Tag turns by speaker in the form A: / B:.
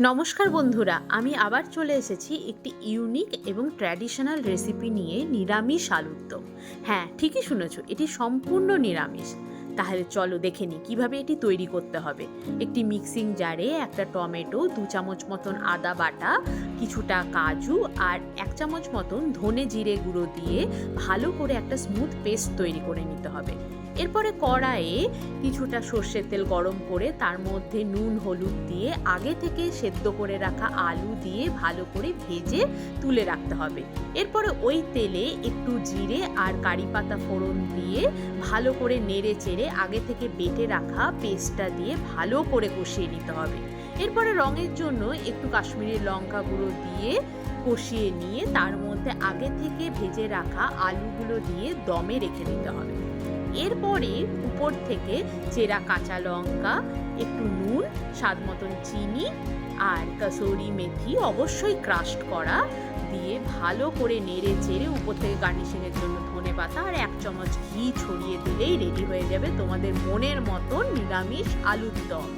A: নমস্কার বন্ধুরা, আমি আবার চলে এসেছি একটি ইউনিক এবং ট্র্যাডিশনাল রেসিপি নিয়ে, নিরামিষ আলুর দম। হ্যাঁ, ঠিকই শুনেছো, এটি সম্পূর্ণ নিরামিষ। তাহলে চলো দেখে নিই কীভাবে এটি তৈরি করতে হবে। একটি মিক্সিং জারে একটা টমেটো, 2 চামচ মতন আদা বাটা, কিছুটা কাজু আর 1 চামচ মতন ধনে জিরে গুঁড়ো দিয়ে ভালো করে একটা স্মুথ পেস্ট তৈরি করে নিতে হবে। এরপরে কড়াইয়ে কিছুটা সর্ষের তেল গরম করে তার মধ্যে নুন হলুদ দিয়ে আগে থেকে সেদ্ধ করে রাখা আলু দিয়ে ভালো করে ভেজে তুলে রাখতে হবে। এরপরে ওই তেলে একটু জিরে আর কারি পাতা ফোড়ন দিয়ে ভালো করে নেড়ে চেড়ে আগে থেকে বেটে রাখা পেস্টটা দিয়ে ভালো করে কষিয়ে নিতে হবে। এরপরে রঙের জন্য একটু কাশ্মীরি লঙ্কা গুঁড়ো দিয়ে কষিয়ে নিয়ে তার মধ্যে আগে থেকে ভেজে রাখা আলুগুলো দিয়ে দমে রেখে দিতে হবে। এরপরে উপর থেকে চেরা কাঁচা লঙ্কা, একটু নুন, স্বাদ মতন চিনি আর কসুরি মেথি অবশ্যই ক্রাশড করা দিয়ে ভালো করে নেড়ে চেড়ে উপর থেকে গার্নিশিংয়ের জন্য ধনেপাতা আর 1 চামচ ঘি ছড়িয়ে দিলেই রেডি হয়ে যাবে তোমাদের মনের মতন নিরামিষ আলুর দম।